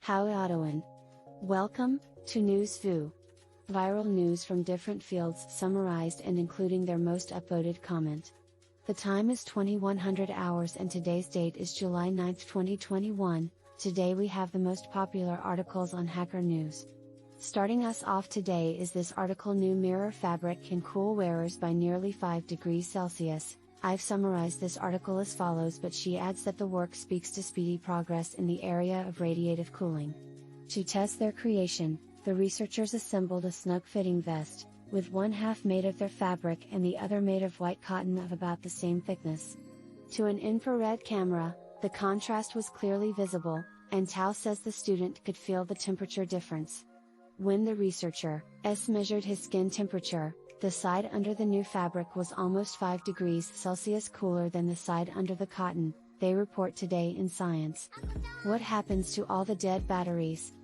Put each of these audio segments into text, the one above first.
How Ottoan. Welcome to NewsView. Viral news from different fields summarized and including their most upvoted comment. The time is 2100 hours and today's date is July 9, 2021. Today we have the most popular articles on Hacker News. Starting us off today is this article: New mirror fabric can cool wearers by nearly 5 degrees Celsius. I've summarized this article as follows, but she adds that the work speaks to speedy progress in the area of radiative cooling. To test their creation, the researchers assembled a snug-fitting vest, with one half made of their fabric and the other made of white cotton of about the same thickness. To an infrared camera, the contrast was clearly visible, and Tao says the student could feel the temperature difference. When the researcher measured his skin temperature, the side under the new fabric was almost 5 degrees Celsius cooler than the side under the cotton, they report today in Science. What happens to all the dead batteries?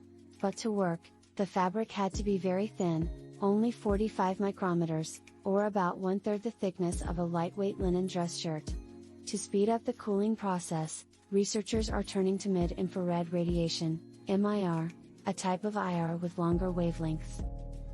But to work, the fabric had to be very thin, only 45 micrometers, or about 1/3 the thickness of a lightweight linen dress shirt. To speed up the cooling process, researchers are turning to mid-infrared radiation, MIR, a type of IR with longer wavelengths.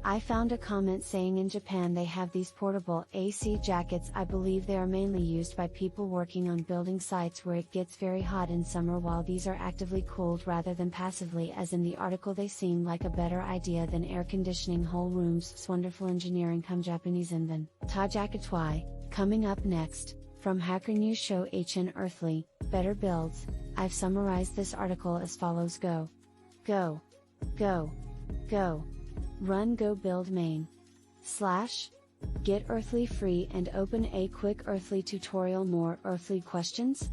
I found a comment saying in Japan they have these portable AC jackets. I believe they are mainly used by people working on building sites where it gets very hot in summer, while these are actively cooled rather than passively, as in the article they seem like a better idea than air conditioning whole rooms. Wonderful engineering come Japanese inven. Ta jacketwai. Coming up next, from Hacker News show HN Earthly, Better Builds, I've summarized this article as follows: Go. Go. Go. Go. Run go build main. / Get Earthly free and open a quick Earthly tutorial. More Earthly questions?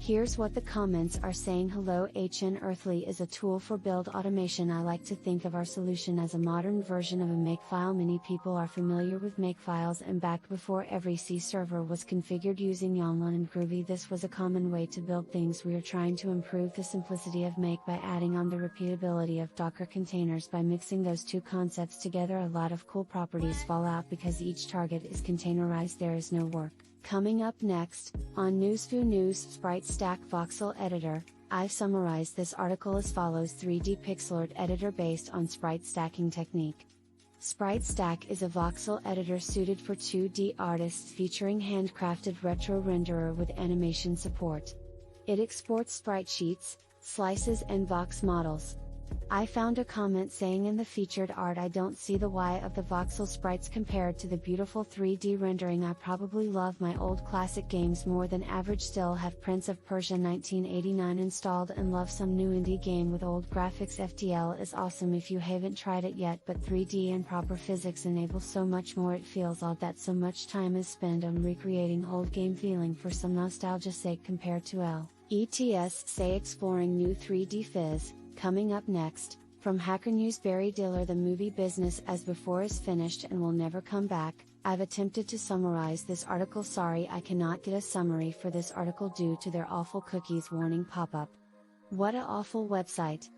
Here's what the comments are saying. Hello, HN Earthly is a tool for build automation. I like to think of our solution as a modern version of a makefile. Many people are familiar with makefiles, and back before every C server was configured using Yonlan and Groovy, this was a common way to build things. We are trying to improve the simplicity of Make by adding on the repeatability of Docker containers. By mixing those two concepts together, a lot of cool properties fall out because each target is containerized. There is no work. Coming up next, on NewsView News SpriteStack Voxel Editor, I've summarized this article as follows: 3D pixel art editor based on sprite stacking technique. SpriteStack is a voxel editor suited for 2D artists, featuring handcrafted retro renderer with animation support. It exports sprite sheets, slices and vox models. I found a comment saying in the featured art, I don't see the why of the voxel sprites compared to the beautiful 3D rendering. I probably love my old classic games more than average, still have Prince of Persia 1989 installed and love some new indie game with old graphics. FTL is awesome if you haven't tried it yet, but 3D and proper physics enable so much more. It feels odd that so much time is spent on recreating old game feeling for some nostalgia's sake compared to LETS say exploring new 3D fizz. Coming up next, from Hacker News, Barry Diller: the movie business as before is finished and will never come back. I've attempted to summarize this article. Sorry, I cannot get a summary for this article due to their awful cookies warning pop-up. What a awful website.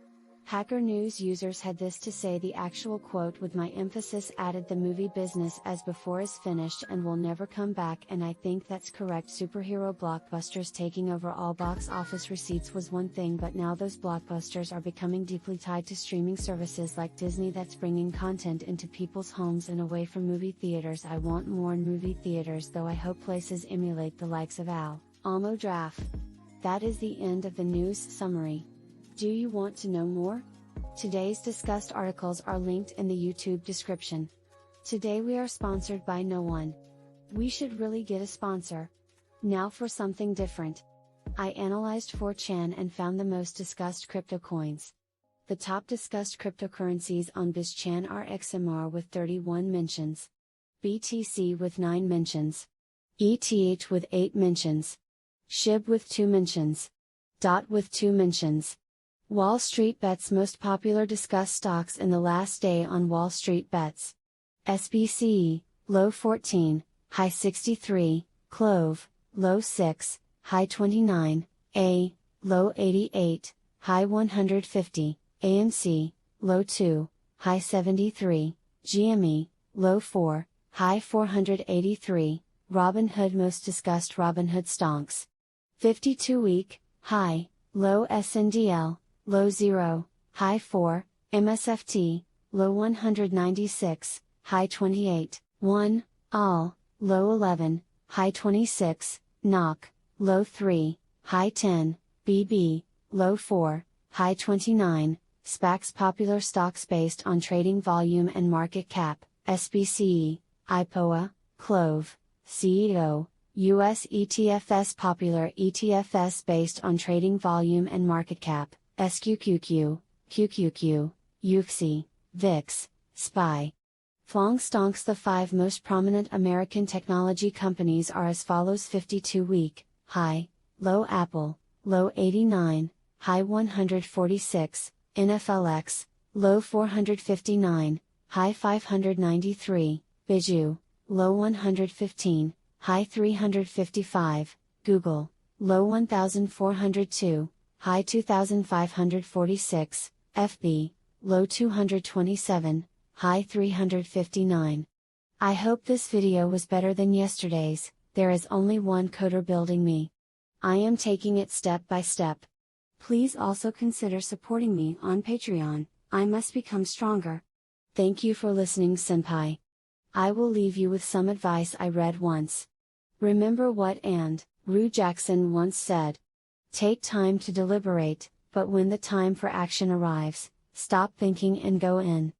Hacker News users had this to say, the actual quote with my emphasis added: the movie business as before is finished and will never come back, and I think that's correct. Superhero blockbusters taking over all box office receipts was one thing, but now those blockbusters are becoming deeply tied to streaming services like Disney that's bringing content into people's homes and away from movie theaters. I want more movie theaters, though I hope places emulate the likes of Almo Draft. That is the end of the news summary. Do you want to know more? Today's discussed articles are linked in the YouTube description. Today we are sponsored by no one. We should really get a sponsor. Now for something different. I analyzed 4chan and found the most discussed crypto coins. The top discussed cryptocurrencies on BizChan are XMR with 31 mentions, BTC with 9 mentions, ETH with 8 mentions, SHIB with 2 mentions, DOT with 2 mentions. Wall Street Bets most popular discussed stocks in the last day on Wall Street Bets. SBC, low 14, high 63, Clove, low 6, high 29, A, low 88, high 150, AMC, low 2, high 73, GME, low 4, high 483, Robinhood most discussed Robinhood stonks. 52-week, high, low SNDL, low 0, high 4, MSFT, low 196, high 28, 1, AL, low 11, high 26, NOC, low 3, high 10, BB, low 4, high 29, SPACs popular stocks based on trading volume and market cap, SBCE, IPOA, Clove, CEO, US ETFs popular ETFs based on trading volume and market cap, SQQQ, QQQ, UXI, VIX, SPY. Flong Stonks. The 5 most prominent American technology companies are as follows: 52-week, high, low Apple, low 89, high 146, NFLX, low 459, high 593, Biju, low 115, high 355, Google, low 1402, high 2546, FB, low 227, high 359. I hope this video was better than yesterday's. There is only one coder building me. I am taking it step by step. Please also consider supporting me on Patreon. I must become stronger. Thank you for listening, Senpai. I will leave you with some advice I read once. Remember what Rue Jackson once said. Take time to deliberate, but when the time for action arrives, stop thinking and go in.